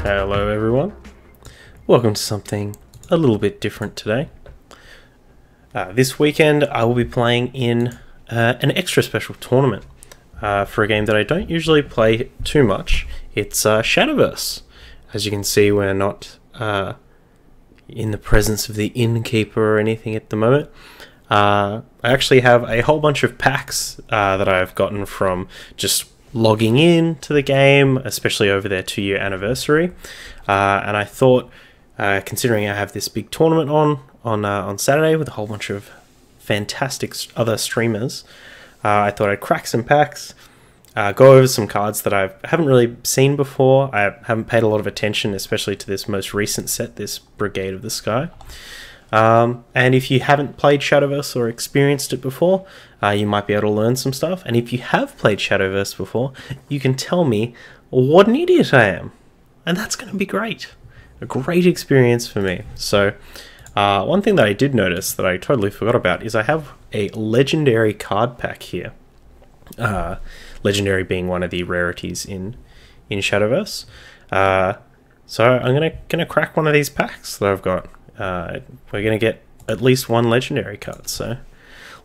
Hello everyone, welcome to something a little bit different today. This weekend I will be playing in an extra special tournament for a game that I don't usually play too much. It's Shadowverse. As you can see, we're not in the presence of the innkeeper or anything at the moment. I actually have a whole bunch of packs that I've gotten from just logging in to the game, especially over their 2-year anniversary. And I thought, considering I have this big tournament on Saturday with a whole bunch of fantastic other streamers, I thought I'd crack some packs, go over some cards that I haven't really seen before. I haven't paid a lot of attention, especially to this most recent set, this Brigade of the Sky. And if you haven't played Shadowverse or experienced it before, you might be able to learn some stuff. And if you have played Shadowverse before, you can tell me what an idiot I am. And that's going to be great. A great experience for me. So, one thing that I did notice that I totally forgot about is I have a legendary card pack here. Legendary being one of the rarities in Shadowverse. So I'm gonna crack one of these packs that I've got. We're going to get at least one legendary card, so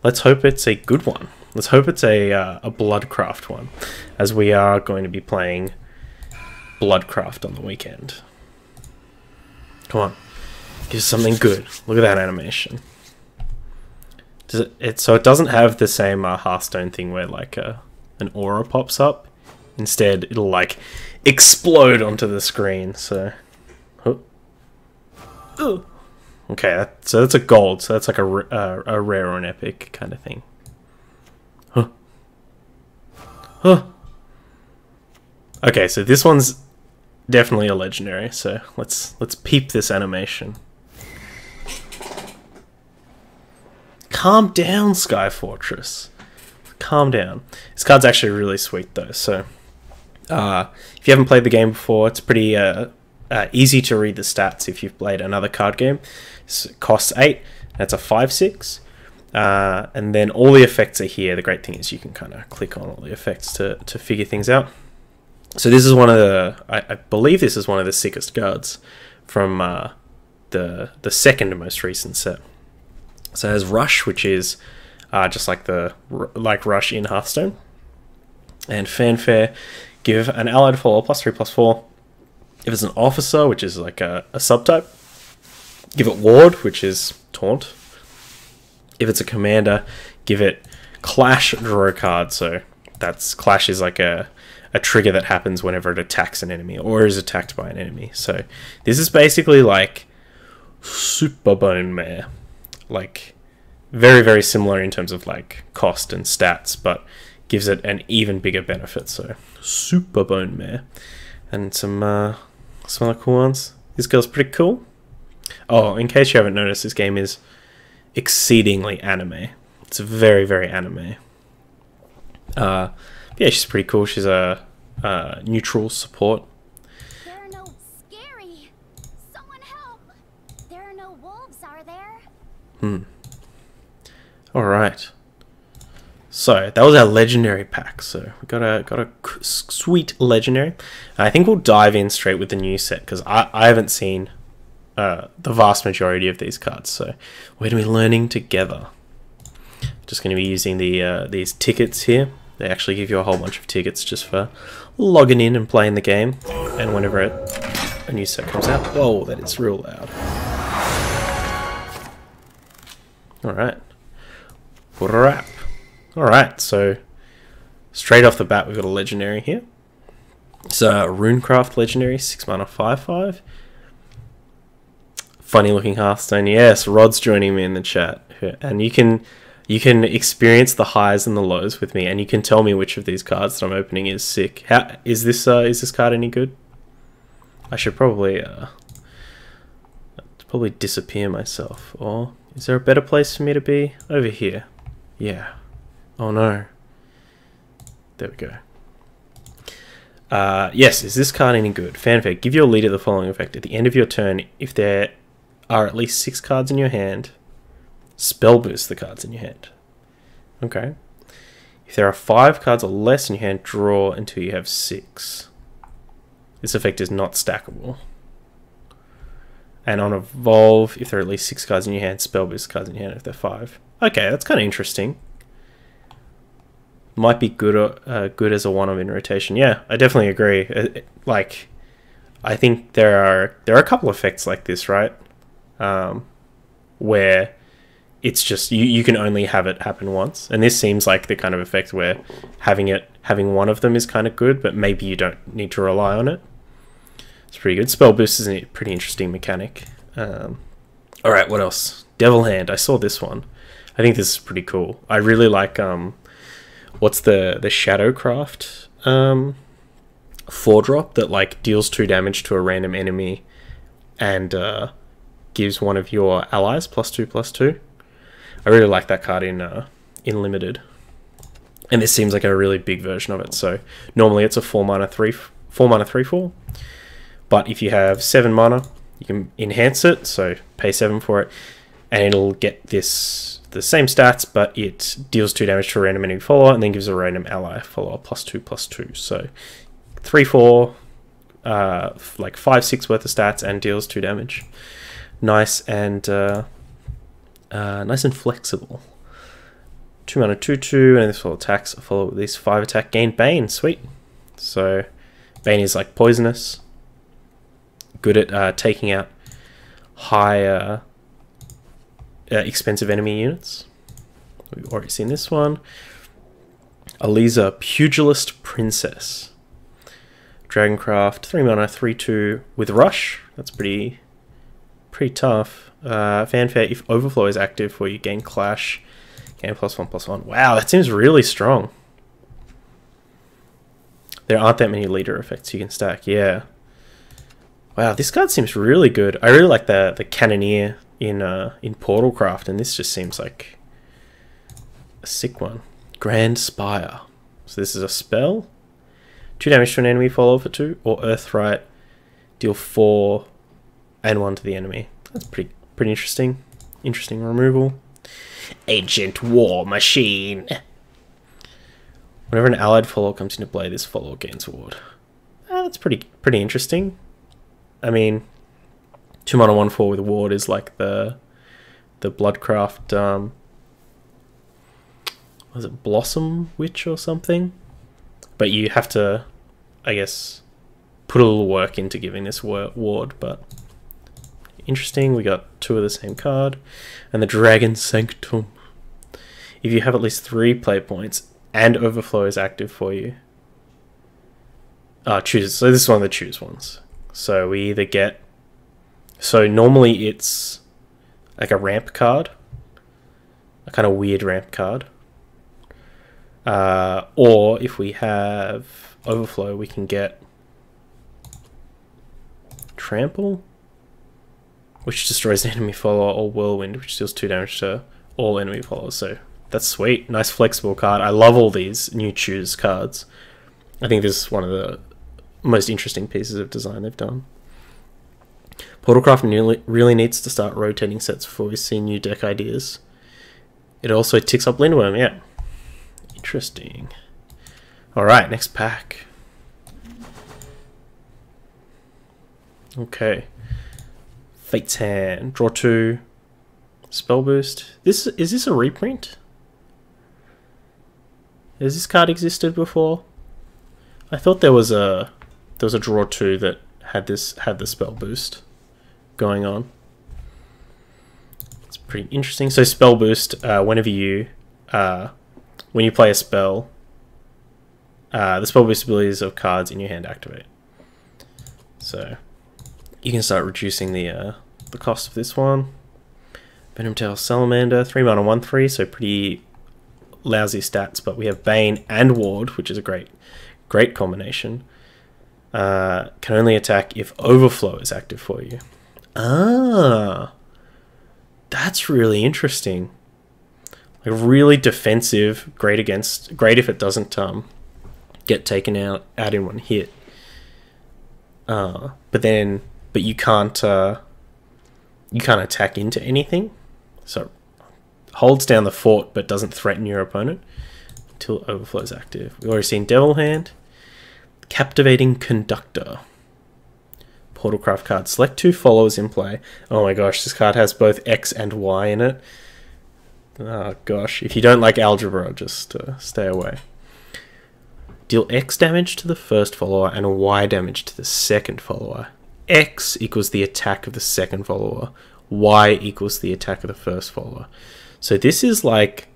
let's hope it's a good one. Let's hope it's a Bloodcraft one, as we are going to be playing Bloodcraft on the weekend. Come on, give us something good. Look at that animation. So it doesn't have the same Hearthstone thing where like an aura pops up. Instead, it'll like explode onto the screen. So, oh. Okay, so that's a gold, so that's like a rare or an epic kind of thing. Huh. Huh. Okay, so this one's definitely a legendary, so let's peep this animation. Calm down, Sky Fortress. Calm down. This card's actually really sweet though, so if you haven't played the game before, it's pretty easy to read the stats if you've played another card game. It costs 8, that's a 5/6, and then all the effects are here. The great thing is you can kind of click on all the effects to figure things out. So this is one of the, I believe this is one of the sickest cards from the second most recent set. So there's Rush, which is just like Rush in Hearthstone, and Fanfare. Give an allied follower +3/+4. If it's an officer, which is like a subtype, give it ward, which is taunt. If it's a commander, give it clash, draw a card. So that's clash is like a trigger that happens whenever it attacks an enemy or is attacked by an enemy. So this is basically like Super Bone Mare, like very, very similar in terms of like cost and stats, but gives it an even bigger benefit. So Super Bone Mare, and some other cool ones. This girl's pretty cool. Oh, in case you haven't noticed, this game is exceedingly anime. It's very, very anime. Yeah, she's pretty cool. She's a neutral support. There are no scary. Someone help! There are no wolves, are there? Alright. So, that was our legendary pack. So, we got a sweet legendary. I think we'll dive in straight with the new set, because I haven't seen the vast majority of these cards. So, we're going to be learning together. Just going to be using these tickets here. They actually give you a whole bunch of tickets just for logging in and playing the game. And whenever a new set comes out. Whoa, that is real loud. Alright. Wrap. Alright, so straight off the bat we've got a legendary here. It's a Runecraft legendary, 6 mana 5/5. Funny looking Hearthstone. Yes, Rod's joining me in the chat. And you can experience the highs and the lows with me, and you can tell me which of these cards that I'm opening is sick. How is this card any good? I should probably disappear myself. Or is there a better place for me to be? Over here. Yeah. Oh no. There we go. Yes, is this card any good? Fanfare, give your leader the following effect. At the end of your turn, if there are at least 6 cards in your hand, spell boost the cards in your hand. Okay. If there are 5 cards or less in your hand, draw until you have 6. This effect is not stackable. And on Evolve, if there are at least 6 cards in your hand, spell boost cards in your hand if they're 5. Okay, that's kind of interesting. Might be good as a one-of in rotation. Yeah, I definitely agree. Like, I think there are a couple of effects like this, right? Where it's just you can only have it happen once, and this seems like the kind of effect where having one of them is kind of good, but maybe you don't need to rely on it. It's pretty good. Spell boost is a pretty interesting mechanic. All right, what else? Devil Hand. I saw this one. I think this is pretty cool. I really like what's the Shadowcraft 4-drop that like deals 2 damage to a random enemy and gives one of your allies +2/+2. I really like that card in limited, and this seems like a really big version of it. So normally it's a 4 mana 3/4, but if you have 7 mana, you can enhance it. So pay 7 for it, and it'll get the same stats, but it deals 2 damage to a random enemy follower, and then gives a random ally follower +2/+2. So 3/4, like 5/6 worth of stats, and deals 2 damage. Nice and flexible. 2 mana 2/2, and this will attacks follow with this 5 attack, gain Bane. Sweet. So Bane is like poisonous, good at taking out high expensive enemy units. We've already seen this one. Aliza, Pugilist Princess. Dragoncraft, 3 mana 3/2 with Rush. That's pretty tough. Fanfare, if Overflow is active for you, gain Clash, gain +1/+1. Wow, that seems really strong. There aren't that many leader effects you can stack. Yeah. Wow, this card seems really good. I really like the Cannoneer in Portalcraft, and this just seems like a sick one. Grand Spire. So this is a spell. 2 damage to an enemy follower for 2, or Earthright, deal 4 and 1 to the enemy. That's pretty interesting. Interesting removal. Ancient War Machine. Whenever an allied follower comes into play, this follower gains ward. That's pretty interesting. I mean, 2 mana 1/4 with ward is like the Bloodcraft. Was it Blossom Witch or something? But you have to, I guess, put a little work into giving this ward. But interesting. We got 2 of the same card, and the Dragon Sanctum. If you have at least 3 play points and Overflow is active for you, choose. So this is one of the choose ones. So we either get. So normally it's like a ramp card, a kind of weird ramp card. Or if we have Overflow, we can get Trample, which destroys the enemy follower, or Whirlwind, which deals 2 damage to all enemy followers. So that's sweet. Nice flexible card. I love all these new choose cards. I think this is one of the most interesting pieces of design they've done. Portalcraft really needs to start rotating sets before we see new deck ideas. It also ticks up Lindworm, yeah. Interesting. Alright, next pack. Okay. Fate's Hand. Draw 2. Spell Boost. Is this a reprint? Has this card existed before? I thought there was a draw 2 that had the Spell Boost going on. It's pretty interesting. So Spell Boost, whenever you when you play a spell, the spell boost abilities of cards in your hand activate. So you can start reducing the cost of this one. Venomtail Salamander, 3 mana 1/3, so pretty lousy stats, but we have Bane and Ward, which is a great combination. Can only attack if Overflow is active for you. That's really interesting. Like really defensive, great if it doesn't get taken out in one hit. But you can't attack into anything. So holds down the fort but doesn't threaten your opponent until Overflow is active. We've already seen Devil Hand. Captivating Conductor. Portalcraft card. Select 2 followers in play. Oh my gosh, this card has both X and Y in it. Oh gosh, if you don't like algebra, just stay away. Deal X damage to the first follower and Y damage to the second follower. X equals the attack of the second follower. Y equals the attack of the first follower. So this is like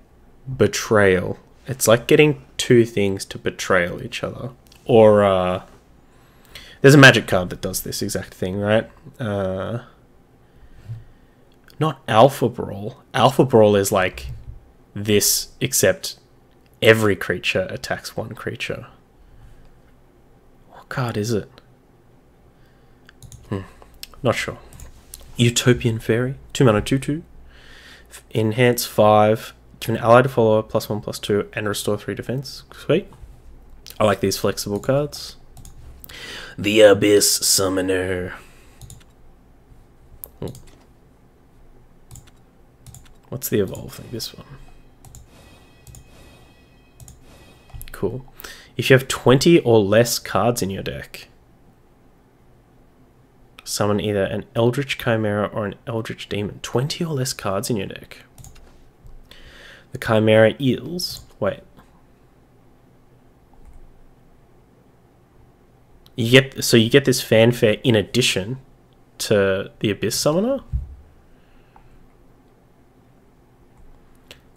betrayal. It's like getting 2 things to betrayal each other. Or, there's a magic card that does this exact thing, right? Not Alpha Brawl. Alpha Brawl is like this, except every creature attacks one creature. What card is it? Not sure. Utopian Fairy. 2 mana 2/2. Enhance 5. Give an allied follower +1/+2 and restore 3 defense. Sweet. I like these flexible cards. The Abyss Summoner. What's the evolve thing? This one. Cool. If you have 20 or less cards in your deck, summon either an Eldritch Chimera or an Eldritch Demon. 20 or less cards in your deck. The Chimera Eels. Wait. You get this fanfare in addition to the Abyss Summoner.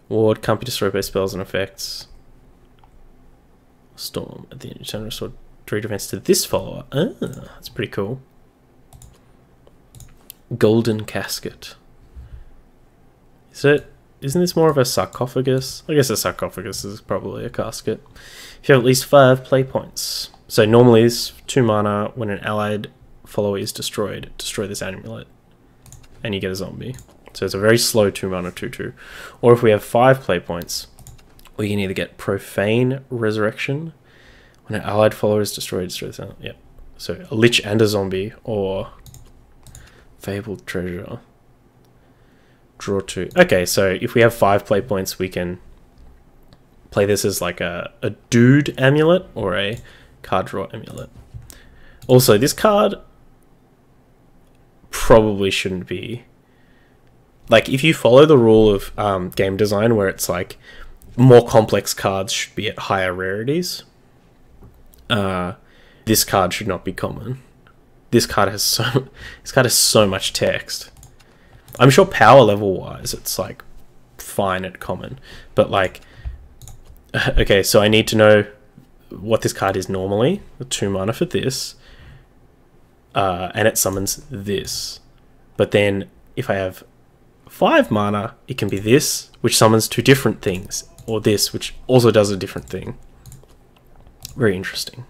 Ward can't be destroyed by spells and effects. Storm at the end of turn, restore 3 defense to this follower. Ah, that's pretty cool. Golden Casket. Isn't this more of a sarcophagus? I guess a sarcophagus is probably a casket. If you have at least 5 play points. So normally it's 2 mana. When an allied follower is destroyed, destroy this amulet. And you get a zombie. So it's a very slow 2 mana 2/2. Or if we have 5 play points, we can either get Profane Resurrection. When an allied follower is destroyed, destroy this amulet. Yep. So a lich and a zombie, or Fabled Treasure. Draw 2. Okay, so if we have 5 play points, we can play this as like a dude amulet or a card draw amulet. Also, this card probably shouldn't be... Like, if you follow the rule of game design where it's like more complex cards should be at higher rarities, this card should not be common. This card has so much text. I'm sure power level wise it's like fine at common, but like, okay, so I need to know what this card is normally. 2 mana for this, and it summons this. But then if I have 5 mana, it can be this, which summons 2 different things, or this, which also does a different thing. Very interesting.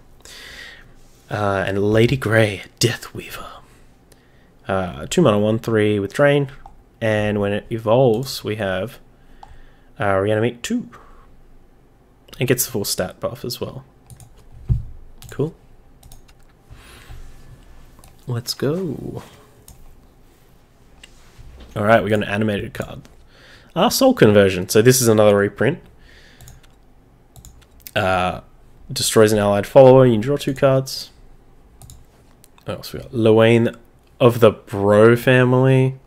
And Lady Grey, Deathweaver. 2 mana 1/3 with Drain, and when it evolves, we have Reanimate 2. And gets the full stat buff as well. Cool. Let's go. Alright, we got an animated card. Soul Conversion. So this is another reprint. Destroys an allied follower. You can draw 2 cards. What else we got? Lowain of the Bro family.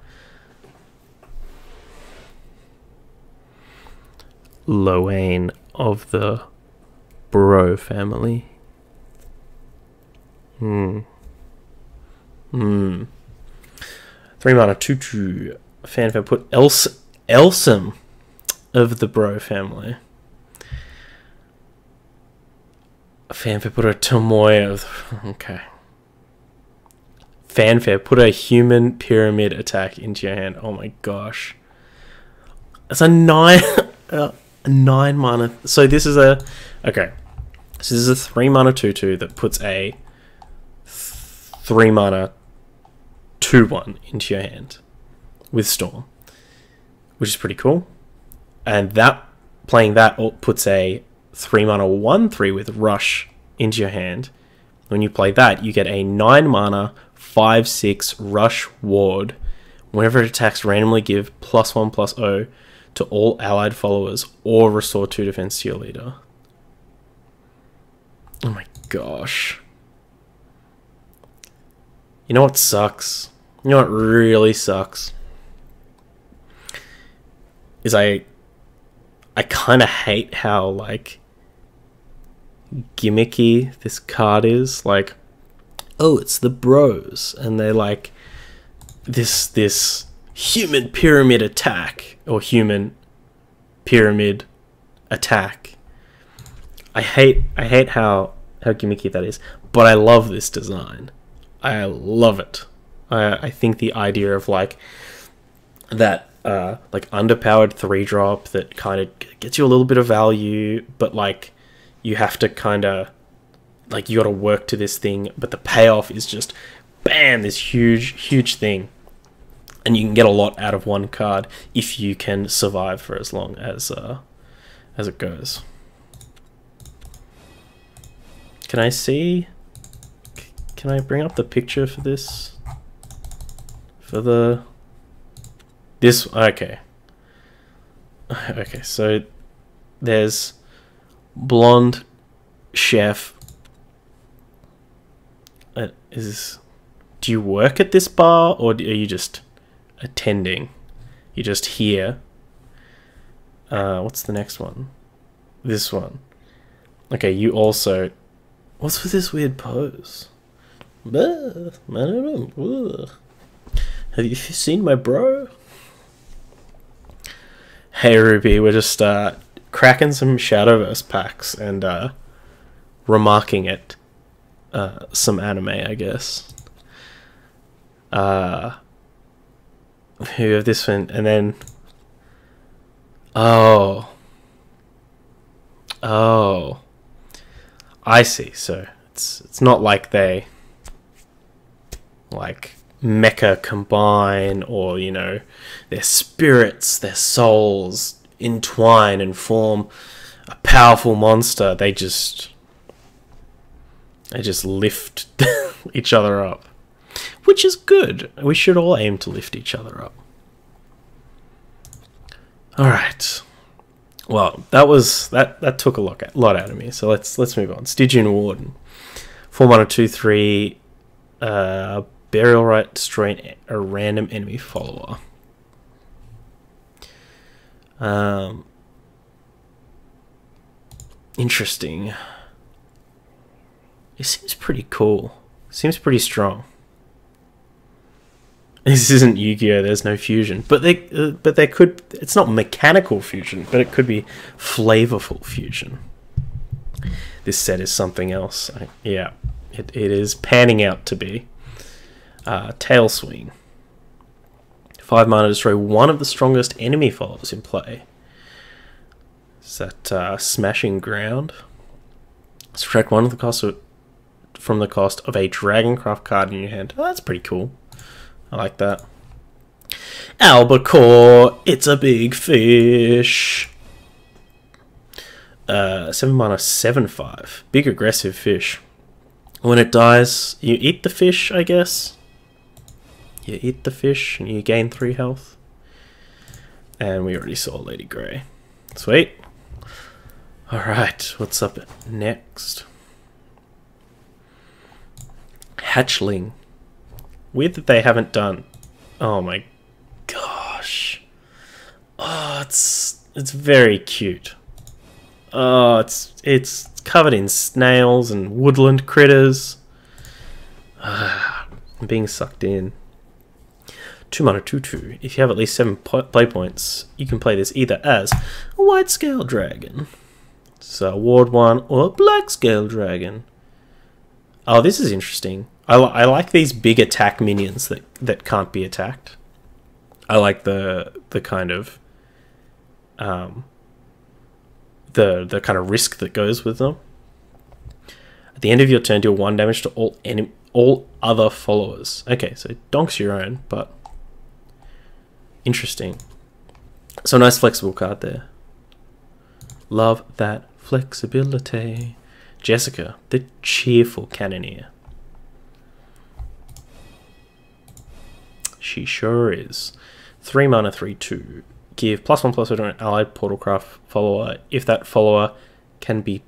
Lowain of the Bro family. 3 mana 2/2. Fanfare put Elsem of the Bro family. Fanfare put a Tomoy of... Okay. Fanfare put a human pyramid attack into your hand. Oh my gosh. It's a 9... a 9 mana... So this is a... Okay. So this is a 3 mana 2/2 that puts a 3 mana 2/1 into your hand with Storm, which is pretty cool. And that playing that puts a 3 mana 1/3 with Rush into your hand. When you play that, you get a 9 mana 5/6 Rush Ward. Whenever it attacks, randomly give +1/+0 to all allied followers, or restore 2 defense to your leader. Oh my gosh. You know what sucks? You know what really sucks? Is I kind of hate how, like, gimmicky this card is. Like, oh, it's the bros, and they're like this human pyramid attack, or human pyramid attack. I hate how gimmicky that is, but I love this design. I love it. I think the idea of like that like underpowered 3-drop that kind of gets you a little bit of value, but like you have to kind of like, you got to work to this thing, but the payoff is just bam, this huge thing, and you can get a lot out of one card if you can survive for as long as it goes. Can I see? Can I bring up the picture for this? Okay. Okay, so there's blonde chef. Do you work at this bar, or are you just attending? You're just here. What's the next one? This one. Okay, you also... What's with this weird pose? I don't know. Have you seen my bro? Hey Ruby, we're just cracking some Shadowverse packs and remarking at some anime, I guess. We have this one, and then oh, I see. So it's not like they like mecha combine, or you know, their spirits, their souls entwine and form a powerful monster. They just lift each other up, which is good. We should all aim to lift each other up. All right. Well, that took a lot out of me. So let's move on. Stygian Warden, 4-mana 2/3. Burial Rite, destroy a random enemy follower. Interesting. It seems pretty cool. Seems pretty strong. This isn't Yu-Gi-Oh! There's no fusion, but they could. It's not mechanical fusion, but it could be flavorful fusion. This set is something else. Yeah, it is panning out to be. Tail Swing. 5 mana, destroy one of the strongest enemy followers in play. Is that Smashing Ground? Subtract one of the cost from the cost of a Dragoncraft card in your hand. Oh, that's pretty cool. I like that. Albacore, it's a big fish. 7 mana, 7/5. Big aggressive fish. When it dies, you eat the fish, I guess. You eat the fish and you gain 3 health. And we already saw Lady Grey. Sweet. Alright, what's up next? Hatchling. Weird that they haven't done... Oh my gosh. Oh, it's very cute. Oh, it's covered in snails and woodland critters. I'm being sucked in. 2 mana 2/2. If you have at least 7 play points, you can play this either as a white scale dragon, so ward 1, or a black scale dragon. Oh, this is interesting. I like these big attack minions that can't be attacked. I like the kind of the kind of risk that goes with them. At the end of your turn, deal 1 damage to all other followers. Okay, so donks your own, but interesting. So nice flexible card there. Love that flexibility. Jessica, the cheerful cannoneer. She sure is. 3 mana 3/2. Give +1/+1 to an allied Portalcraft follower. If that follower can be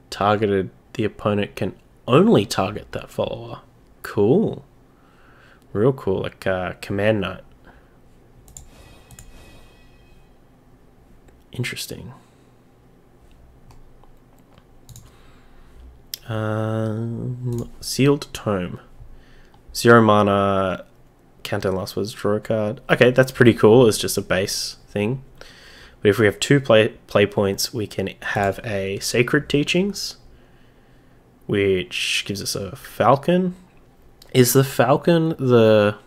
targeted, the opponent can only target that follower. Cool. Real cool, like Command Knight. Interesting. Sealed Tome. 0 mana, countdown last words, draw a card. Okay, that's pretty cool. It's just a base thing. But if we have 2 play points, we can have a Sacred Teachings, which gives us a Falcon. Is the Falcon the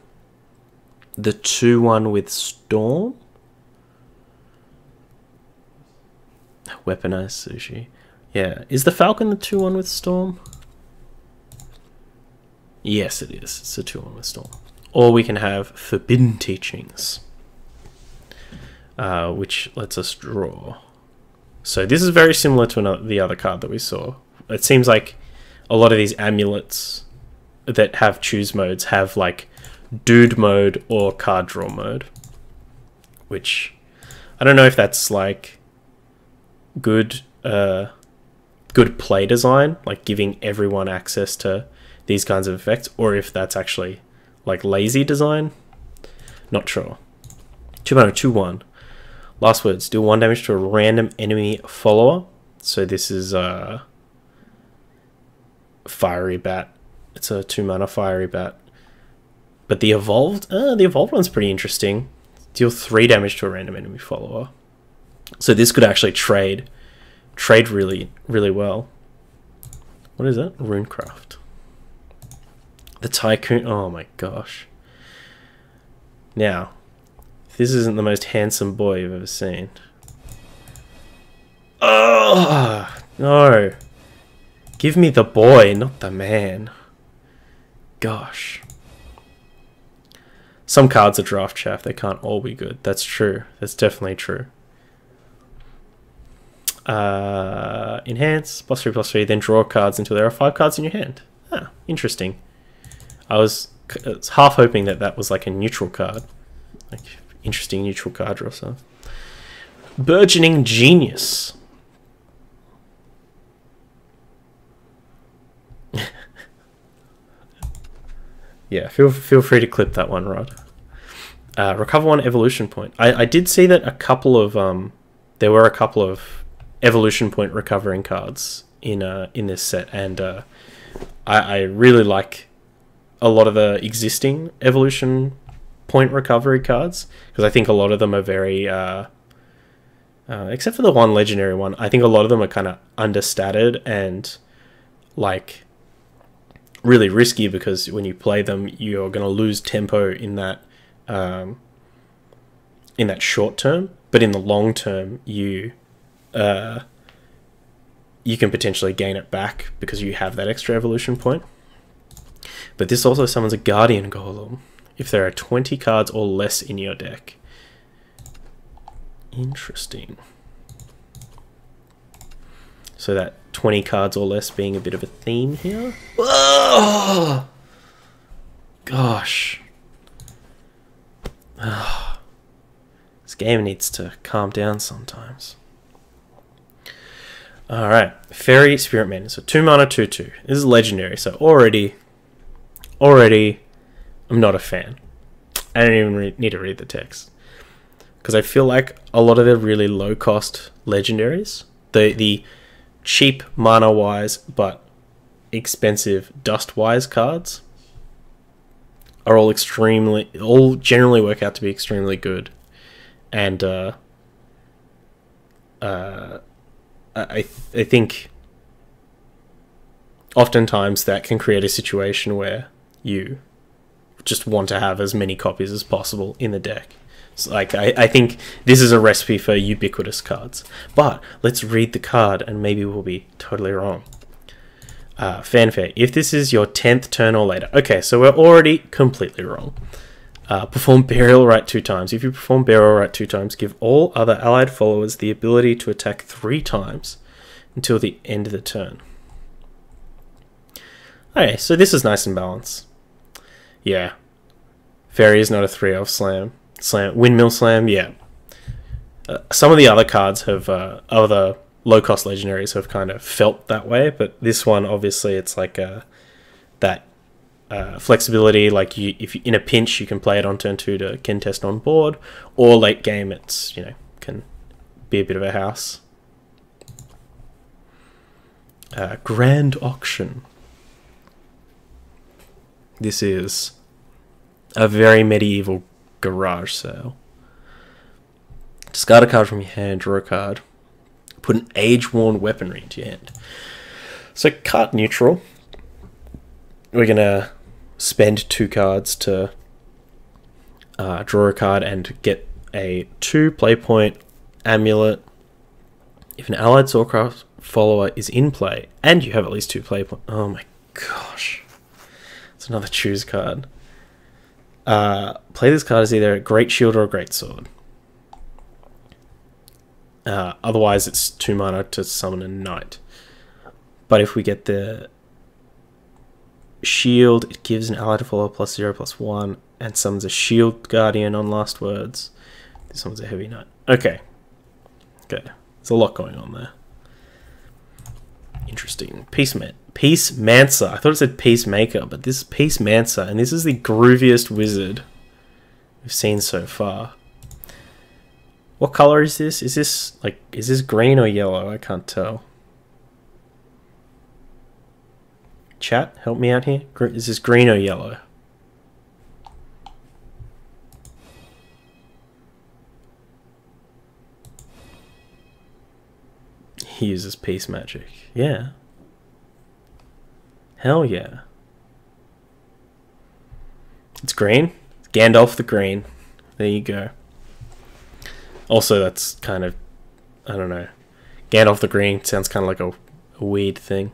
2/1 with Storm? Weaponized Sushi. Yeah. Is the Falcon the 2/1 with Storm? Yes, it is. It's a 2/1 with Storm. Or we can have Forbidden Teachings, which lets us draw. So this is very similar to the other card that we saw. It seems like a lot of these amulets that have choose modes have like dude mode or card draw mode, which I don't know if that's like good play design, like giving everyone access to these kinds of effects, or if that's actually like lazy design. Not sure. 2 mana, 2/1. Last words, deal 1 damage to a random enemy follower. So this is Fiery Bat. It's a 2 mana Fiery Bat. But the evolved one's pretty interesting. Deal 3 damage to a random enemy follower. So this could actually trade really, really well. What is that? Runecraft. The Tycoon. Oh my gosh. Now, this isn't the most handsome boy you've ever seen. Oh no. Give me the boy, not the man. Gosh. Some cards are draft chaff. They can't all be good. That's true. That's definitely true. Enhance, +3/+3, then draw cards until there are 5 cards in your hand. Ah, interesting. I was half hoping that was like a neutral card. Like, interesting neutral card draw stuff. Burgeoning Genius. Yeah, feel free to clip that one, Rod. Recover 1 evolution point. I did see that a couple of there were a couple of evolution point recovering cards in this set, and I really like a lot of the existing evolution point recovery cards, because I think a lot of them are very except for the one legendary one, I think a lot of them are kind of understated and like really risky, because when you play them you're going to lose tempo in that short term, but in the long term you can potentially gain it back because you have that extra evolution point. But this also summons a Guardian Golem if there are 20 cards or less in your deck. Interesting. So that 20 cards or less being a bit of a theme here. Oh! Gosh. Oh. This game needs to calm down sometimes. Alright. Fairy Spirit Maiden. So 2 mana, 2/2. This is legendary, so already I'm not a fan. I don't even need to read the text, because I feel like a lot of the really low cost legendaries, the cheap mana wise but expensive dust wise cards, are all generally work out to be extremely good, and I think oftentimes that can create a situation where you just want to have as many copies as possible in the deck. So, like, I think this is a recipe for ubiquitous cards. But let's read the card and maybe we'll be totally wrong. Fanfare. If this is your 10th turn or later. Okay, so we're already completely wrong. Perform Burial Rite 2 times. If you perform Burial Rite 2 times, give all other allied followers the ability to attack 3 times until the end of the turn. Okay, so this is nice and balanced. Yeah. Fairy is not a 3-elf slam. Windmill Slam, yeah. Some of the other cards have, other low-cost legendaries have kind of felt that way, but this one, obviously, it's like that flexibility, like if you're in a pinch, you can play it on turn 2 to contest on board, or late game, it's, you know, can be a bit of a house. Grand Auction. This is a very medieval garage sale. Discard a card from your hand, draw a card, put an age-worn weaponry into your hand. So card neutral. We're gonna spend 2 cards to draw a card and get a 2 play point amulet. If an allied Swordcraft follower is in play and you have at least 2 play points. Oh my gosh. It's another choose card. Play this card as either a Great Shield or a Great Sword. Otherwise it's 2 mana to summon a knight. But if we get the shield, it gives an allied follower +0/+1 and summons a shield guardian on last words. This one's a heavy knight. Okay. There's a lot going on there. Interesting. Peacemancer. I thought it said Peacemaker, but this is Peacemancer, and this is the grooviest wizard we've seen so far. What color is this? Is this green or yellow? I can't tell. Chat, help me out here. Is this green or yellow? He uses peace magic. Yeah. Hell yeah. It's green. Gandalf the Green. There you go. Also, that's kind of, I don't know. Gandalf the Green sounds kind of like a weird thing.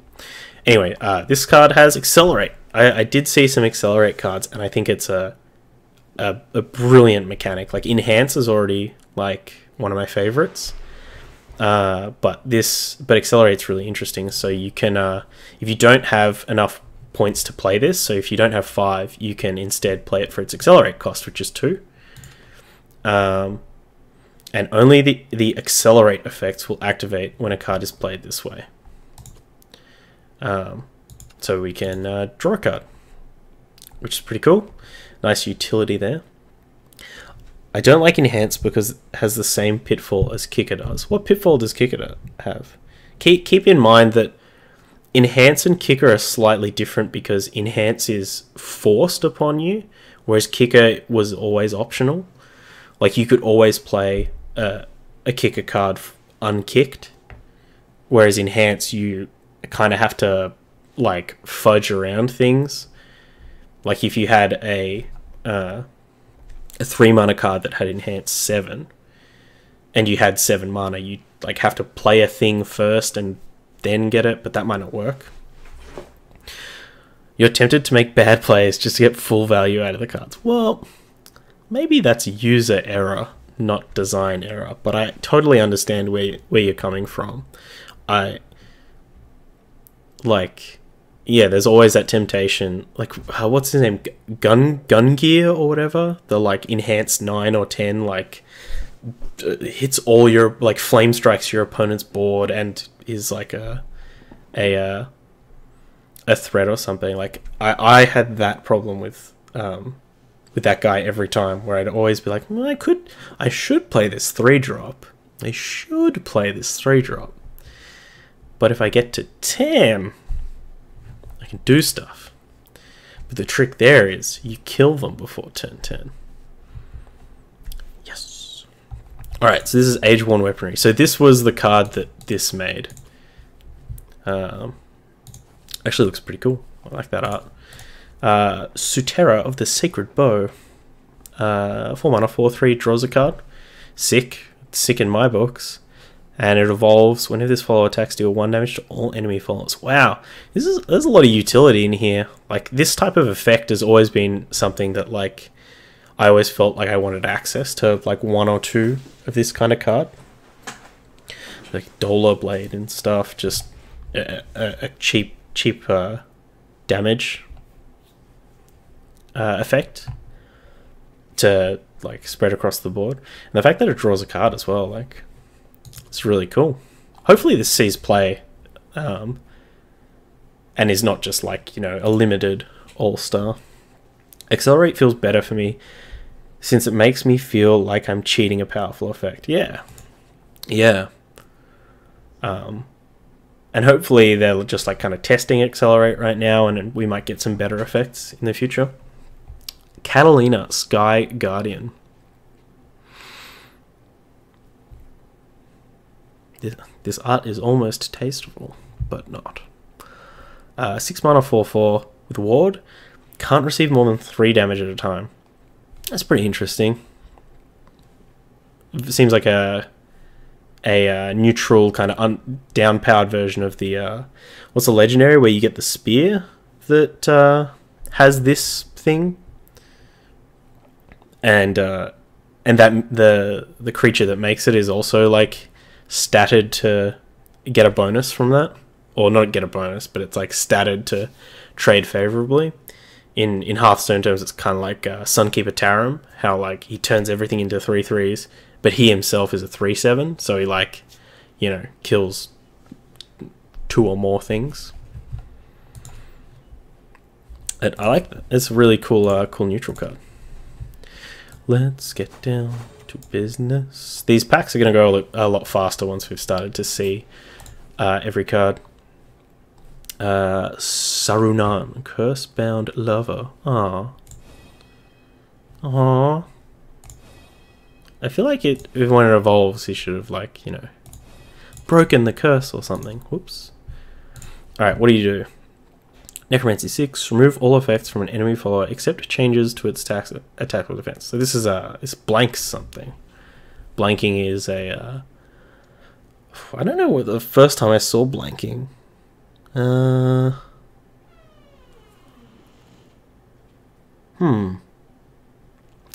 Anyway, this card has Accelerate. I did see some Accelerate cards, and I think it's a brilliant mechanic. Like, Enhance is already, like, one of my favorites. But Accelerate's really interesting. So you can, if you don't have enough points to play this, so if you don't have 5, you can instead play it for its Accelerate cost, which is 2. And only the Accelerate effects will activate when a card is played this way. So we can draw a card, which is pretty cool. Nice utility there. I don't like Enhance because it has the same pitfall as Kicker does. What pitfall does Kicker have? Keep in mind that Enhance and Kicker are slightly different because Enhance is forced upon you, whereas Kicker was always optional. Like, you could always play a Kicker card unkicked, whereas Enhance, you kind of have to, like, fudge around things. Like, if you had a 3 mana card that had Enhance 7 and you had 7 mana, you like have to play a thing first and then get it, but that might not work. You're tempted to make bad plays just to get full value out of the cards. Well, maybe that's user error, not design error, but I totally understand where you're coming from. Yeah, there's always that temptation. Like, what's his name? Gun Gear or whatever? The, like, enhanced 9 or 10, like, hits all your, like, flame strikes your opponent's board and is, like, a threat or something. Like, I had that problem with that guy every time, where I'd always be like, well, I should play this 3-drop. I should play this 3-drop. But if I get to 10... can do stuff. But the trick there is you kill them before turn 10. Yes. Alright, so this is Age-worn Weaponry. So this was the card that this made. Actually looks pretty cool. I like that art. Sutera of the Sacred Bow. 4 mana, 4/3, draws a card. Sick. Sick in my books. And it evolves whenever this follower attacks, deal 1 damage to all enemy followers. Wow, there's a lot of utility in here. Like, this type of effect has always been something that, like, I always felt like I wanted access to, like, 1 or 2 of this kind of card. Like Dollar Blade and stuff, just a cheap damage effect to, like, spread across the board. And the fact that it draws a card as well, like... it's really cool. Hopefully this sees play and is not just, like, you know, a limited All-Star. Accelerate feels better for me since it makes me feel like I'm cheating a powerful effect. Yeah. Yeah. And hopefully they're just like kind of testing Accelerate right now, and we might get some better effects in the future. Catalina, Sky Guardian. This art is almost tasteful, but not. 6 mana 4/4 with Ward. Can't receive more than 3 damage at a time. That's pretty interesting. It seems like a neutral kind of down-powered version of the what's the legendary where you get the spear that has this thing, and that the creature that makes it is also like statted to get a bonus from that, or not get a bonus, but it's like statted to trade favorably. In Hearthstone terms, it's kind of like Sunkeeper Tarim, how like he turns everything into 3/3s, but he himself is a 3/7, so he like, you know, kills 2 or more things. And I like that. It's a really cool, cool neutral card. Let's get down to business. These packs are going to go a lot faster once we've started to see every card. Sarunan, Cursebound Lover. Aww. Aww. I feel like when it evolves, he should have, like, you know, broken the curse or something. Whoops. Alright, what do you do? Necromancy 6. Remove all effects from an enemy follower except changes to its attack or defense. So this is this blanks something. Blanking is I don't know what the first time I saw blanking.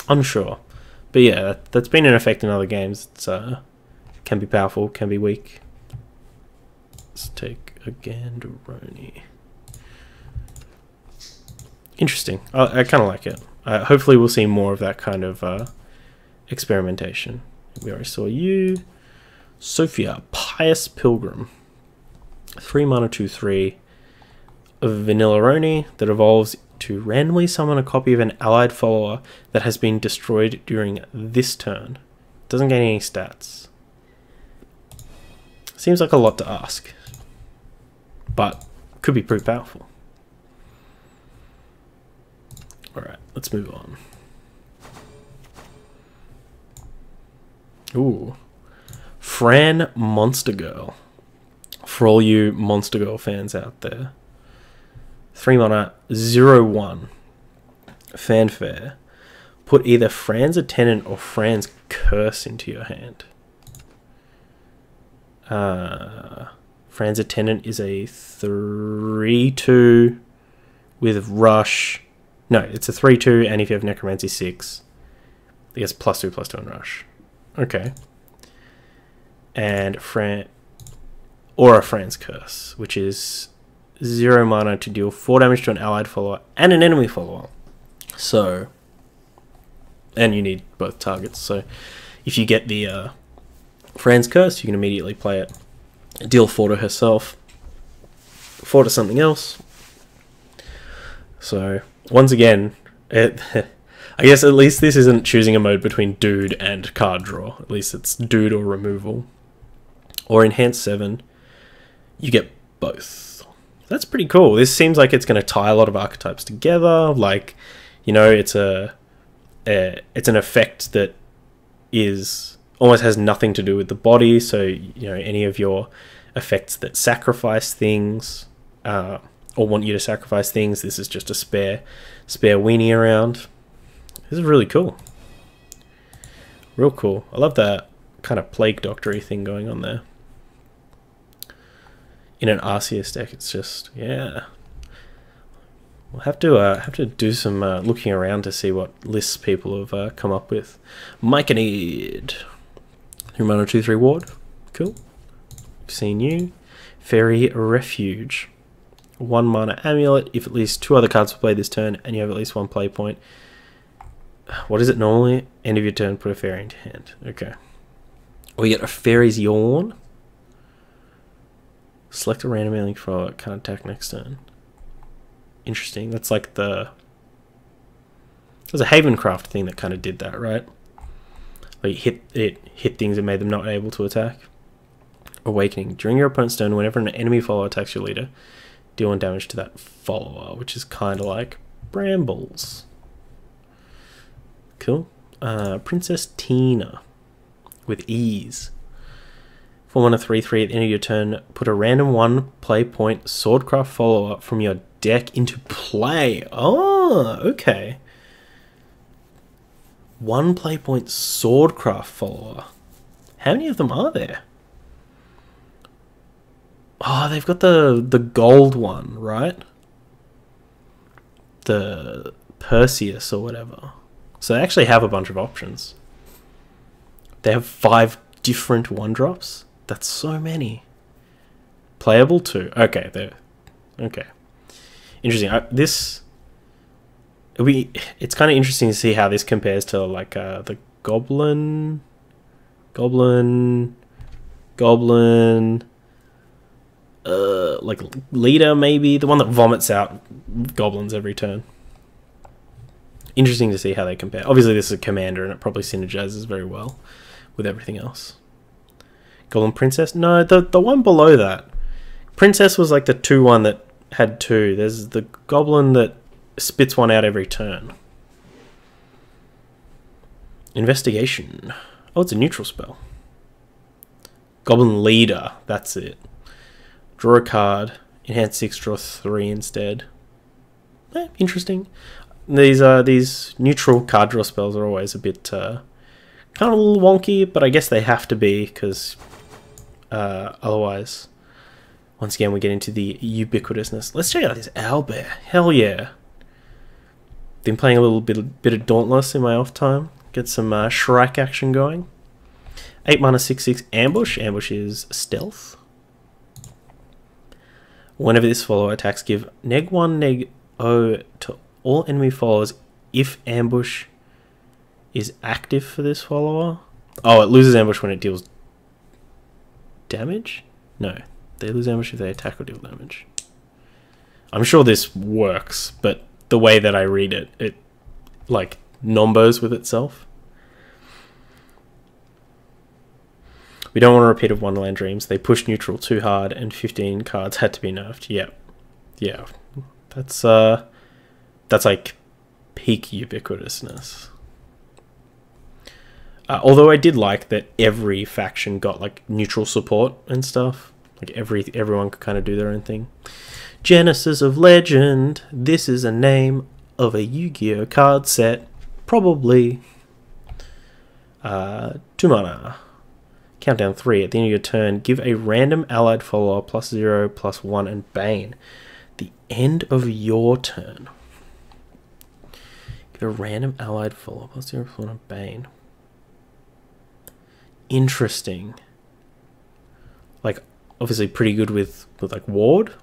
Unsure. But yeah, that's been an effect in other games. It's can be powerful, can be weak. Let's take a Gandaroni. Interesting. I kind of like it. Hopefully we'll see more of that kind of experimentation. We already saw you. Sophia, Pious Pilgrim. 3 mana 2/3 of Vanillaroni that evolves to randomly summon a copy of an allied follower that has been destroyed during this turn. Doesn't gain any stats. Seems like a lot to ask, but could be pretty powerful. Alright, let's move on. Ooh. Fran Monster Girl. For all you Monster Girl fans out there. 3 mana, 0/1. Fanfare. Put either Fran's Attendant or Fran's Curse into your hand. Fran's Attendant is a 3/2 with Rush. No, it's a 3/2, and if you have Necromancy 6, it gets +2/+2 and Rush. Okay. And Aura Fran's Curse, which is 0 mana to deal 4 damage to an allied follower and an enemy follower. So, and you need both targets. So, if you get the Fran's Curse, you can immediately play it. Deal 4 to herself, 4 to something else. So, once again, I guess at least this isn't choosing a mode between dude and card draw. At least it's dude or removal. Or Enhance 7, you get both. That's pretty cool. This seems like it's going to tie a lot of archetypes together. Like, you know, it's an effect that is almost has nothing to do with the body. So, you know, any of your effects that sacrifice things or want you to sacrifice things, this is just a spare weenie around. This is really cool. Real cool. I love that kind of Plague Doctor-y thing going on there. In an Arceus deck, it's just, yeah. We'll have to do some looking around to see what lists people have come up with. Myconid. 3 mana 2/3 ward. Cool. We've seen you. Fairy Refuge. 1 mana amulet. If at least 2 other cards were played this turn and you have at least 1 play point. What is it normally? End of your turn, put a fairy into hand. Okay. We get a Fairy's Yawn. Select a random alien for can't attack next turn. interesting. That's like there's a Havencraft thing that kind of did that, right? Like it hit things and made them not able to attack. Awakening. During your opponent's turn, whenever an enemy follower attacks your leader, deal 1 damage to that follower, which is kind of like Brambles. Cool. Princess Tina with ease. For 1 3/3 at the end of your turn, put a random 1 play point Swordcraft follower from your deck into play. Oh, okay. 1 play point Swordcraft follower. How many of them are there? Oh, they've got the gold one, right? The Perseus or whatever. So they actually have a bunch of options. They have 5 different 1-drops. That's so many. Playable too. Okay, there. Okay. Interesting. It's kind of interesting to see how this compares to like the Goblin, like leader maybe, the one that vomits out goblins every turn. Interesting to see how they compare. Obviously this is a commander and it probably synergizes very well with everything else. Goblin Princess? No, the one below that. Princess was like the 2-1 that had 2. There's the Goblin that spits 1 out every turn. Investigation. Oh, it's a neutral spell. Goblin Leader, that's it. Draw a card. Enhance 6, draw 3 instead. Interesting. These neutral card draw spells are always a bit kind of a little wonky, but I guess they have to be because otherwise, once again, we get into the ubiquitousness. Let's check out this owlbear. Hell yeah! Been playing a little bit of Dauntless in my off time. Get some Shrike action going. 8 mana 6/6 ambush. Ambush is stealth. Whenever this follower attacks, give -1 -0 to all enemy followers if ambush is active for this follower. Oh, it loses ambush when it deals damage? No, they lose ambush if they attack or deal damage. I'm sure this works, but the way that I read it, it like numbers with itself. We don't want a repeat of Wonderland Dreams. They pushed neutral too hard and 15 cards had to be nerfed. Yep. Yeah. That's like peak ubiquitousness. Although I did like that every faction got like neutral support and stuff. Like everyone could kind of do their own thing. Genesis of Legend. This is a name of a Yu-Gi-Oh card set. Probably. 2 mana. Countdown 3. At the end of your turn, give a random allied follower +0, +1, and Bane. The end of your turn. Give a random allied follower +0, +1, and Bane. Interesting. Like, obviously pretty good with like Ward.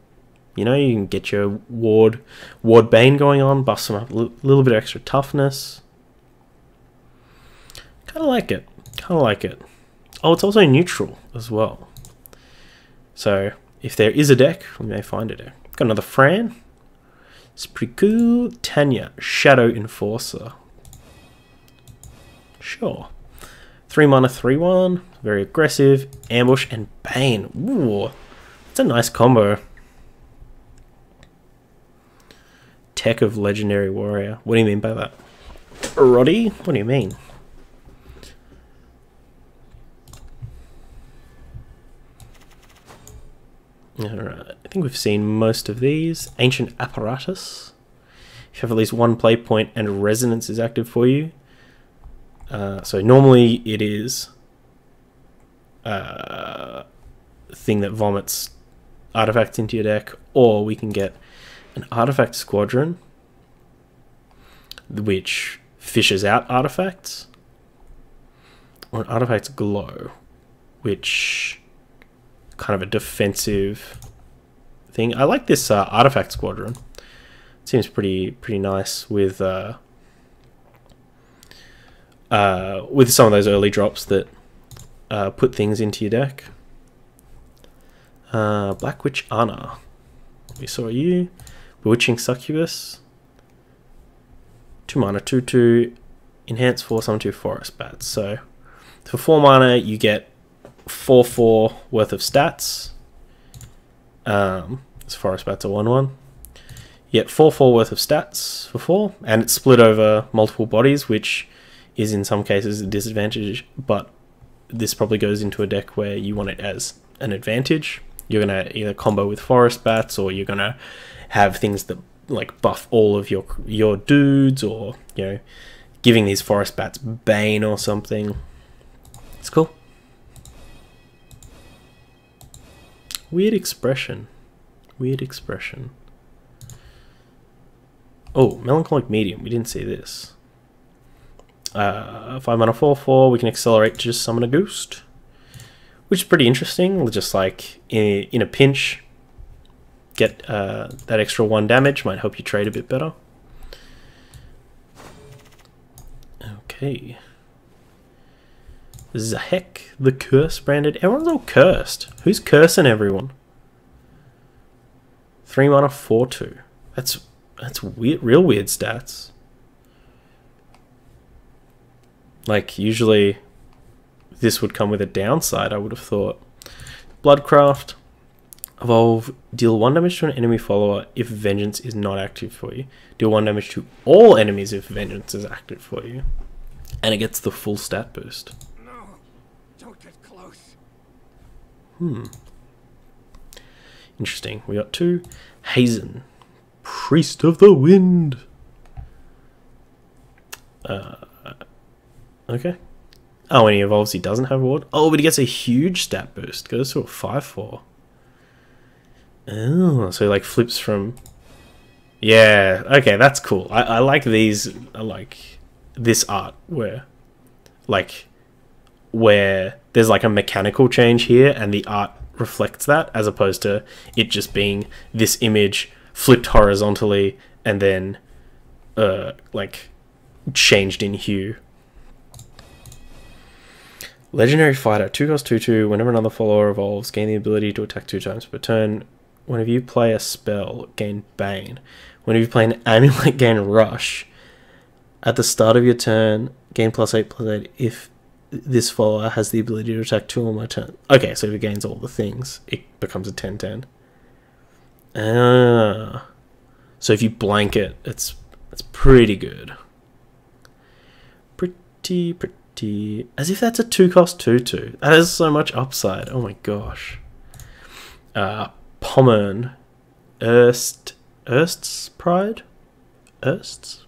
You know, you can get your Ward Bane going on, buff some up, a little bit of extra toughness. Kind of like it. Kind of like it. Oh, it's also neutral as well. So, if there is a deck, we may find a deck. Got another Fran. It's pretty cool. Tanya, Shadow Enforcer. Sure. 3 mana, 3/1. Very aggressive. Ambush and Bane. Ooh, that's a nice combo. Tech of Legendary Warrior. What do you mean by that? Roddy? What do you mean? Alright, I think we've seen most of these. Ancient Apparatus. If you have at least 1 play point and Resonance is active for you. So normally it is a thing that vomits artifacts into your deck, or we can get an Artifact Squadron, which fishes out artifacts, or an Artifact Glow, which kind of a defensive thing. I like this Artifact Squadron. It seems pretty nice with some of those early drops that put things into your deck. Black Witch Anna. We saw you. Bewitching Succubus. 2 mana, 2/2. Enhance 4, summon 2 forest bats. So for 4 mana, you get 4/4 worth of stats. This forest bats are 1/1. You get 4/4 worth of stats for 4, and it's split over multiple bodies, which is in some cases a disadvantage, but this probably goes into a deck where you want it as an advantage. You're going to either combo with forest bats, or you're going to have things that like buff all of your dudes, or, you know, giving these forest bats Bane or something. It's cool. Weird expression. Weird expression. Oh, Melancholic Medium. We didn't see this. 5 mana 4/4. We can accelerate to just summon a Ghost, which is pretty interesting. Just like in a pinch, get that extra 1 damage. Might help you trade a bit better. Okay. Zahek the Curse branded. Everyone's all cursed. Who's cursing everyone? 3 mana 4/2. That's weird, real weird stats. Like, usually this would come with a downside, I would have thought. Bloodcraft. Evolve. Deal 1 damage to an enemy follower if Vengeance is not active for you. Deal 1 damage to all enemies if Vengeance is active for you. And it gets the full stat boost. No, don't get close. Interesting. We got 2. Hazen. Priest of the Wind. Okay. Oh, when he evolves, he doesn't have a ward. Oh, but he gets a huge stat boost. Goes to a 5/4. Oh, so he like flips from... Yeah, okay, that's cool. I like these. I like this art where there's like a mechanical change here, and the art reflects that, as opposed to it just being this image flipped horizontally and then like changed in hue. Legendary Fighter, 2 cost 2/2. Whenever another follower evolves, gain the ability to attack 2 times per turn. Whenever you play a spell, gain Bane. Whenever you play an amulet, gain Rush. At the start of your turn, gain +8/+8 if this follower has the ability to attack 2 or more turns. Okay, so if it gains all the things, it becomes a 10/10. So if you blank it, it's pretty good. Pretty. As if that's a 2 cost 2/2. That is so much upside. Oh my gosh. Pommern. Erst's Pride? Erst's?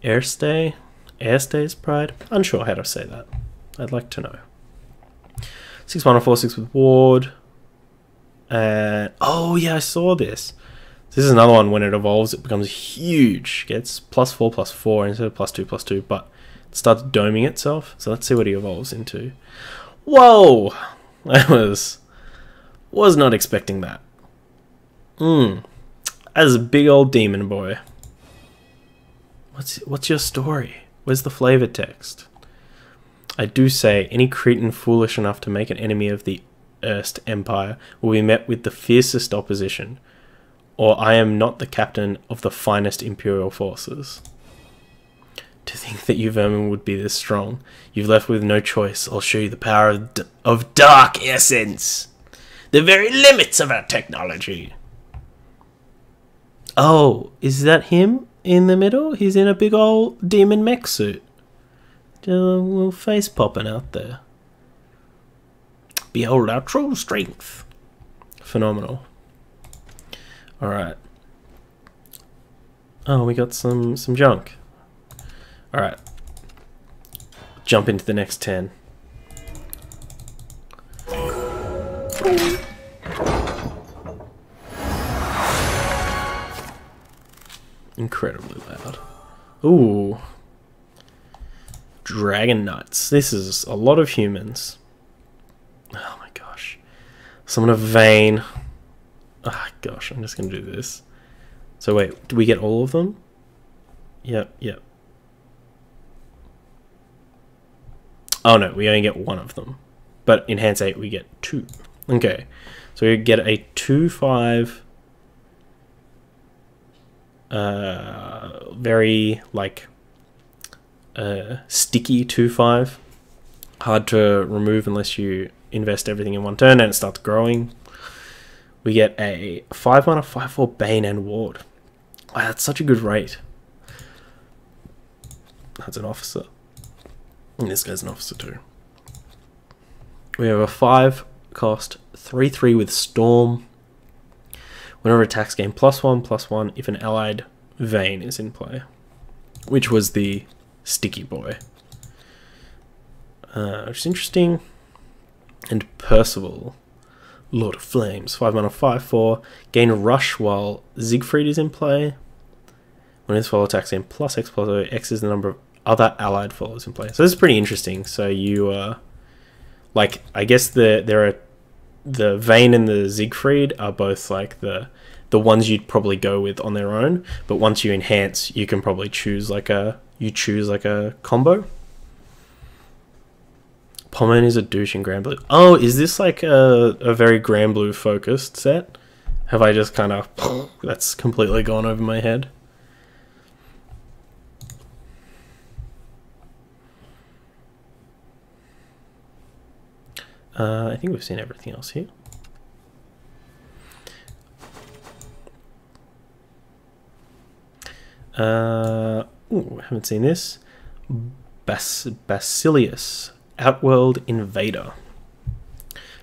Airstay's Pride? Unsure how to say that. I'd like to know. 6 mana 4/6 with ward. Oh yeah, I saw this. This is another one. When it evolves, it becomes huge. Gets +4/+4 instead of +2/+2, but it starts doming itself. So let's see what he evolves into. Whoa! I was not expecting that. As a big old demon boy. What's your story? Where's the flavor text? I do say any Cretan foolish enough to make an enemy of the Erst Empire will be met with the fiercest opposition, or I am not the captain of the finest imperial forces. To think that you vermin would be this strong. You've left with no choice. I'll show you the power of dark essence. The very limits of our technology. Oh, is that him in the middle? He's in a big old demon mech suit. Just a little face popping out there. Behold our true strength. Phenomenal. Alright. Oh, we got some junk. Alright. Jump into the next 10. Incredibly loud. Ooh. Dragon Knights. This is a lot of humans. Oh my gosh. Summon a Vayne. Ah, gosh, I'm just going to do this. So wait, do we get all of them? Yep. Oh no, we only get one of them. But in Enhance 8 we get 2. Okay. So we get a 2/5 Very like sticky 2/5. Hard to remove unless you invest everything in one turn and it starts growing. We get a 5 mana 5/4 Bane and Ward. Wow, that's such a good rate. That's an officer. And this guy's an officer too. We have a 5 cost 3/3 with Storm. Whenever attacks gain +1/+1 if an allied Vayne is in play. Which was the sticky boy. Which is interesting. And Percival, Lord of Flames, 5 mana 5/4, gain Rush while Siegfried is in play. When his follow attacks in +X+0, X is the number of other allied followers in play. So this is pretty interesting. So you, like, I guess there are the Vayne and the Siegfried are both like the ones you'd probably go with on their own. But once you enhance, you can probably choose like a combo. Pomone is a douche in Grand Blue. Oh, is this like a very Grand Blue focused set? Have I just kind of... that's completely gone over my head. I think we've seen everything else here. Ooh, haven't seen this. Basilius. Outworld Invader.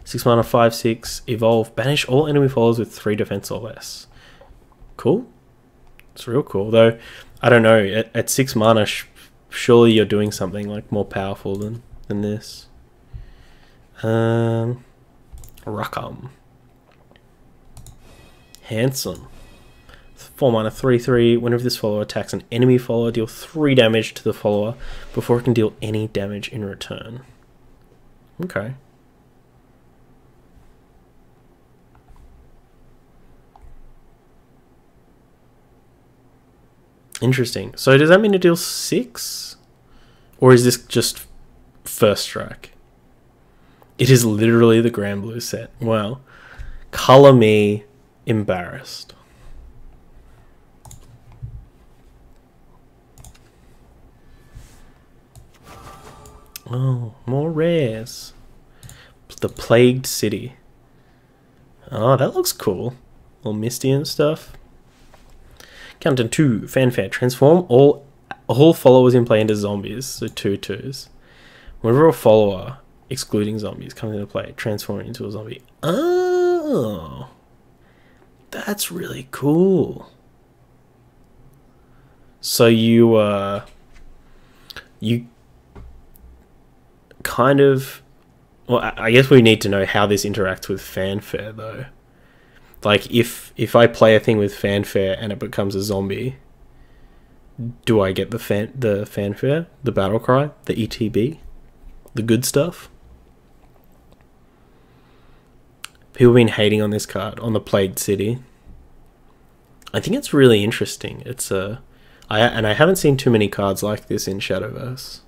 6 mana 5/6. Evolve. Banish all enemy followers with 3 defense or less. Cool. It's real cool. Though, I don't know. At 6 mana, surely you're doing something like more powerful than this. Rakam. Handsome. 4 mana 3/3. Whenever this follower attacks an enemy follower, deal 3 damage to the follower before it can deal any damage in return. Okay. Interesting. So does that mean it deals 6? Or is this just first strike? It is literally the Grand Blue set. Wow. Color me embarrassed. Oh, more rares. The Plagued City. Oh, that looks cool. All misty and stuff. Countdown 2. Fanfare. Transform all followers in play into zombies. So 2/2s. Whenever a follower, excluding zombies, comes into play, transform it into a zombie. Oh. That's really cool. So you kind of... well, I guess we need to know how this interacts with Fanfare, though. Like, if I play a thing with Fanfare and it becomes a zombie, do I get the Fanfare, the battle cry, the ETB, the good stuff? People have been hating on this card, on the Plagued City. I think it's really interesting. It's I haven't seen too many cards like this in Shadowverse.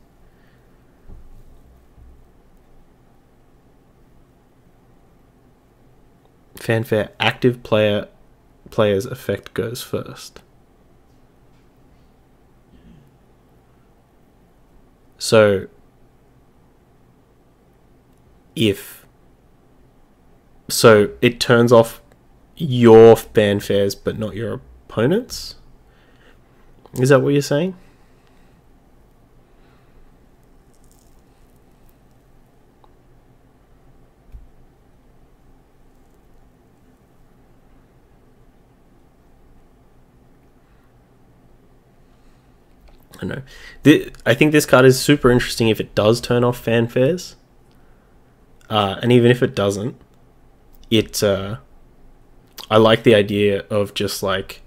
Fanfare, active player's effect goes first. So it turns off your fanfares but not your opponent's? Is that what you're saying? I don't know. I think this card is super interesting if it does turn off fanfares. And even if it doesn't, I like the idea of just like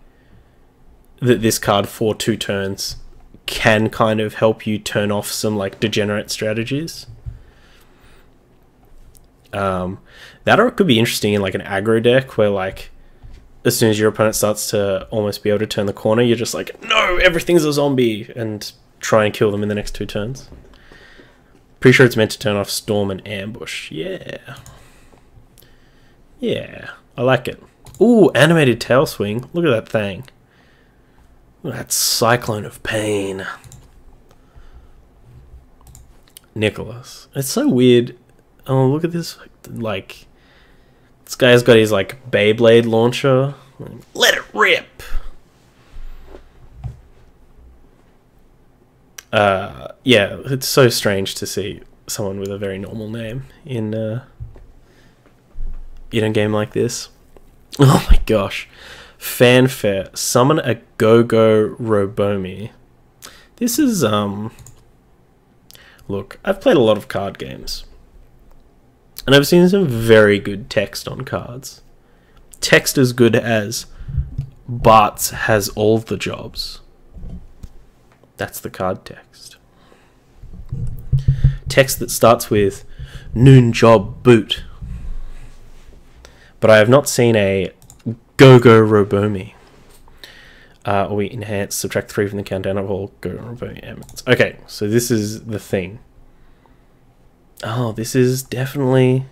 that this card for 2 turns can kind of help you turn off some like degenerate strategies. That or it could be interesting in like an aggro deck where like as soon as your opponent starts to almost be able to turn the corner, you're just like, no, everything's a zombie, and try and kill them in the next 2 turns. Pretty sure it's meant to turn off Storm and Ambush. Yeah. Yeah, I like it. Ooh, animated tail swing. Look at that thing. That Cyclone of Pain. Nicholas. It's so weird. Oh, look at this. Like, this guy's got his, like, Beyblade launcher. Let it rip! Yeah, it's so strange to see someone with a very normal name in a game like this. Oh my gosh. Fanfare. Summon a Go-Go Robomi. This is, look, I've played a lot of card games. And I've seen some very good text on cards. Text as good as Bart's has all the jobs. That's the card text. Text that starts with noon job boot. But I have not seen a Go-Go Robomi. Or we enhance, subtract 3 from the countdown of all Go-Go Robomi elements. Okay, so this is the thing. Oh, this is definitely...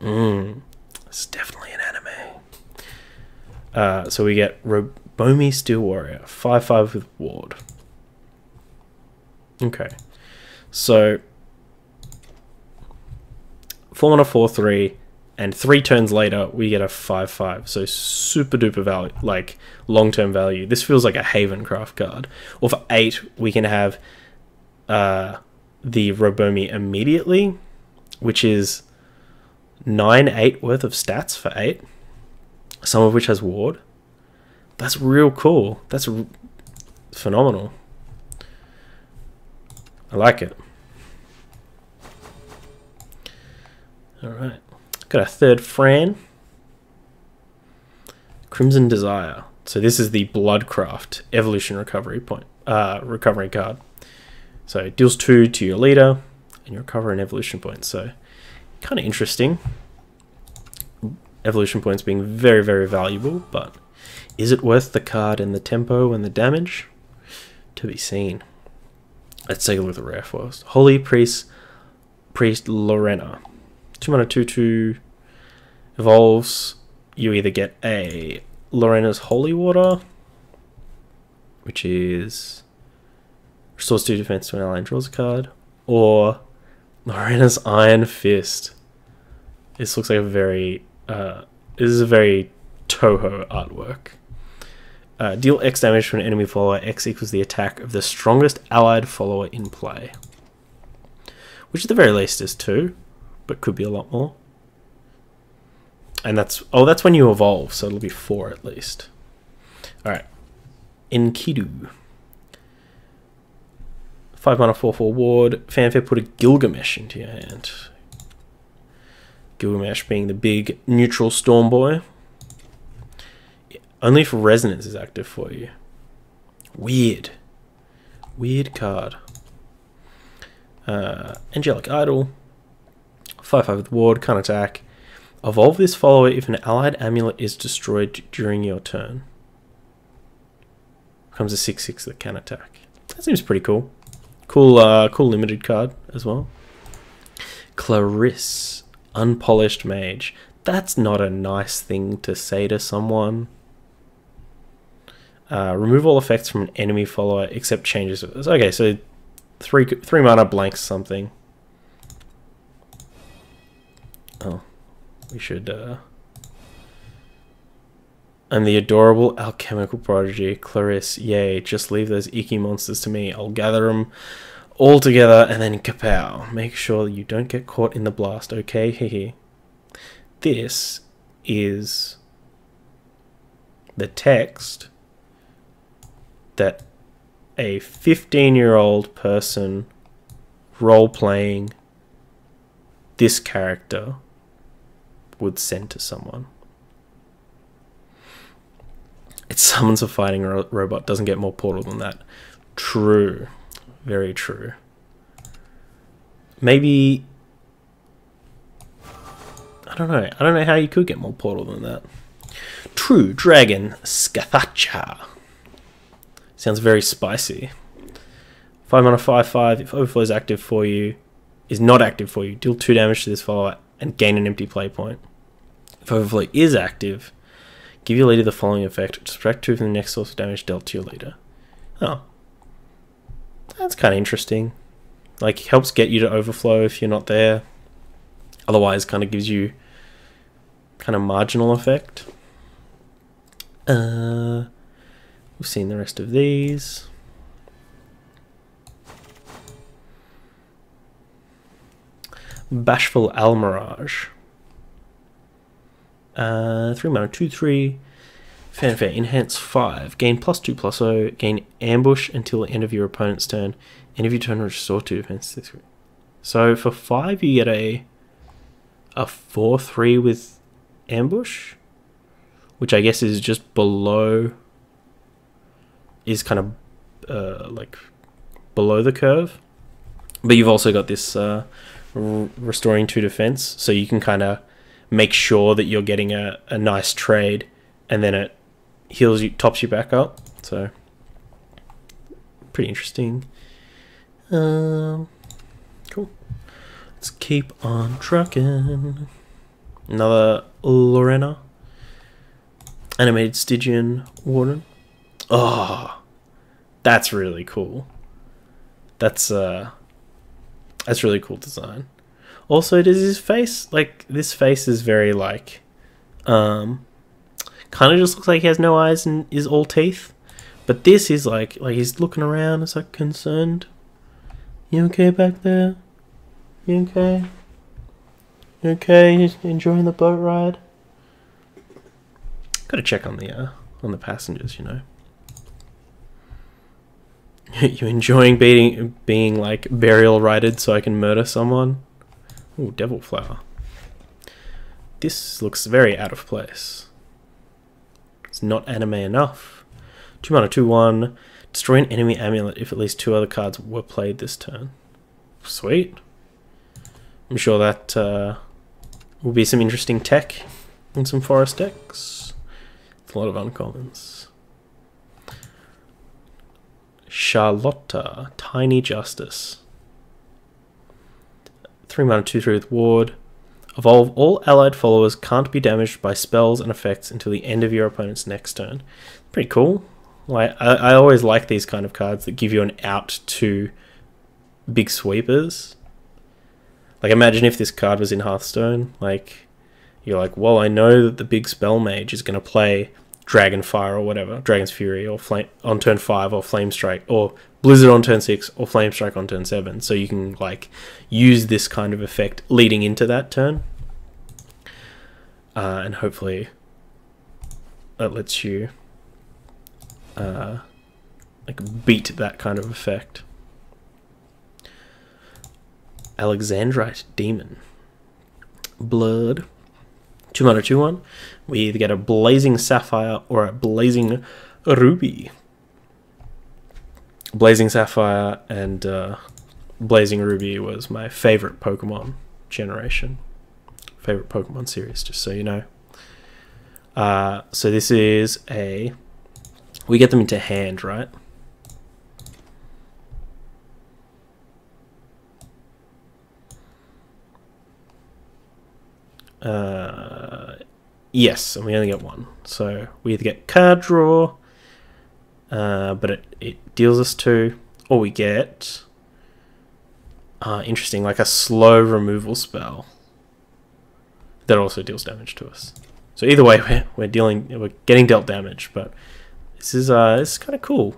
it's definitely an anime. So we get Robomi Steel Warrior. 5/5 with Ward. Okay. So... 4 mana 4/3, and 3 turns later we get a 5/5. So super duper value, like long term value. This feels like a Havencraft card. Or for 8 we can have the Robomi immediately, which is 9/8 worth of stats for 8, some of which has Ward. That's real cool. That's phenomenal. I like it. Alright. Got a third Fran. Crimson Desire. So this is the Bloodcraft evolution recovery point. Recovery card. So it deals 2 to your leader, and you recover an evolution point. So kind of interesting. Evolution points being very, very valuable, but is it worth the card and the tempo and the damage? To be seen. Let's take a look at the rare first. Holy Priest Lorena. 2 mana 2/2 evolves. You either get a Lorena's Holy Water, which is restores 2 defense to an ally and draws a card, or Lorena's Iron Fist. This looks like a very this is a very Toho artwork. Deal X damage to an enemy follower. X equals the attack of the strongest allied follower in play, which at the very least is 2, but could be a lot more. And that's when you evolve, so it'll be 4 at least. All right, Enkidu. 5 mana 4/4 Ward. Fanfare, put a Gilgamesh into your hand. Gilgamesh being the big neutral storm boy. Only if Resonance is active for you. Weird. Weird card. Angelic Idol. 5/5 with Ward, can't attack. Evolve this follower if an allied amulet is destroyed during your turn. Becomes a 6/6 that can attack. That seems pretty cool. Cool limited card as well. Clarisse, Unpolished Mage. That's not a nice thing to say to someone. Remove all effects from an enemy follower except changes. Okay, so 3 mana blanks something. Oh, we should. I'm the adorable alchemical prodigy, Clarisse. Yay! Just leave those icky monsters to me. I'll gather them all together and then kapow. Make sure you don't get caught in the blast. Okay, hehe. This is the text that a 15-year-old person role-playing this character would send to someone. It summons a fighting robot. Doesn't get more portal than that. True. Very true. Maybe... I don't know. I don't know how you could get more portal than that. True Dragon Scathacha. Sounds very spicy. 5 mana 5/5. If Overflow is active for you, is not active for you, deal 2 damage to this follower and gain an empty play point. If Overflow is active, Give your leader the following effect. Subtract 2 from the next source of damage dealt to your leader. Oh. That's kind of interesting. Like, helps get you to overflow if you're not there. Otherwise, kind of gives you kind of marginal effect. We've seen the rest of these. Bashful Almirage. 3 mana, 2/3. Fanfare, enhance 5. Gain +2/+0. Gain ambush until the end of your opponent's turn. End of your turn, restore 2 defense. So for 5, you get a 4/3 with ambush, which I guess is just below. Is kind of like below the curve, but you've also got this restoring 2 defense, so you can kind of make sure that you're getting a nice trade, and then it heals you, tops you back up. So pretty interesting. Cool. Let's keep on trucking. Another Lorena. Animated Stygian Warden. Oh, that's really cool. That's really cool design. Also, does his face, like, this face is very, like, kind of just looks like he has no eyes and is all teeth. But this is like he's looking around, it's like concerned. You okay back there? You okay? You okay? You enjoying the boat ride? Gotta check on the passengers, you know. You enjoying being like burial righted so I can murder someone? Ooh, devil flower. This looks very out of place. It's not anime enough. 2 mana, 2/1. Destroy an enemy amulet if at least 2 other cards were played this turn. Sweet. I'm sure that will be some interesting tech in some forest decks. It's a lot of uncommons. Charlotta, Tiny Justice. 3 mana, 2/3 with ward. Evolve all allied followers can't be damaged by spells and effects until the end of your opponent's next turn. Pretty cool. Like, I always like these kind of cards that give you an out to big sweepers. Like, imagine if this card was in Hearthstone. Like, you're like, well, I know that the big spell mage is going to play Dragonfire or whatever, Dragon's Fury or Flame on turn 5, or Flame Strike, or Blizzard on turn 6, or Flame Strike on turn 7. So you can, like, use this kind of effect leading into that turn. And hopefully that lets you like beat that kind of effect. Alexandrite Demon. Blood. 2 mana, 2/1. We either get a Blazing Sapphire or a Blazing Ruby. Blazing Sapphire and Blazing Ruby was my favorite Pokemon generation. Favorite Pokemon series, just so you know. So this is a... We get them into hand, right? Yes, and we only get 1. So we either get card draw, but it deals us 2, or we get... interesting, like a slow removal spell that also deals damage to us. So either way, we're getting dealt damage, but this is kind of cool.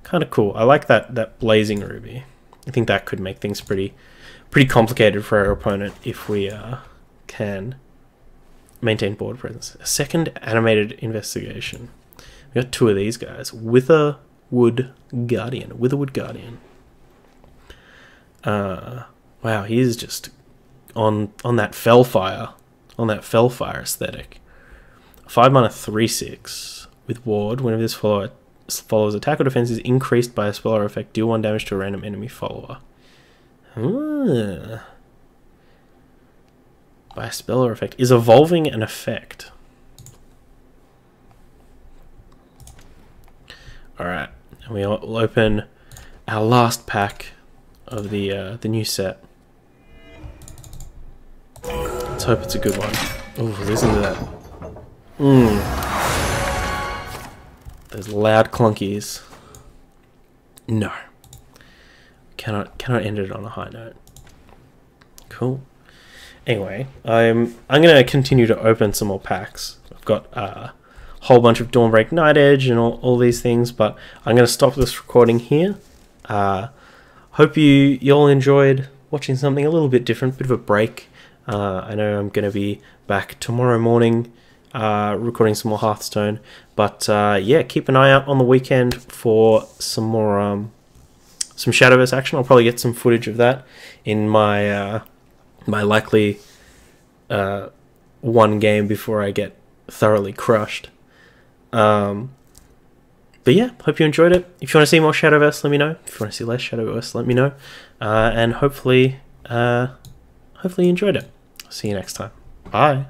Kind of cool. I like that Blazing Ruby. I think that could make things pretty complicated for our opponent if we can maintain board presence. A second animated investigation. We got 2 of these guys. Witherwood Guardian. Wow, he is just on that Fellfire aesthetic. 5 mana, 3/6 with ward. Whenever this follower's attack or defense is increased by a spell or effect, deal 1 damage to a random enemy follower. By a spell or effect. Is evolving an effect. Alright, and we'll open our last pack of the new set. Let's hope it's a good one. Oh, listen to that. Those loud clunkies. No. Cannot end it on a high note. Cool. Anyway, I'm gonna continue to open some more packs. I've got a whole bunch of Dawnbreak Night Edge and all these things, but I'm gonna stop this recording here. Hope you all enjoyed watching something a little bit different, bit of a break. I know I'm gonna be back tomorrow morning recording some more Hearthstone, but yeah, keep an eye out on the weekend for some more some Shadowverse action. I'll probably get some footage of that in my my likely one game before I get thoroughly crushed. But yeah, hope you enjoyed it. If you want to see more Shadowverse, let me know. If you want to see less Shadowverse, let me know. And hopefully you enjoyed it. See you next time. Bye.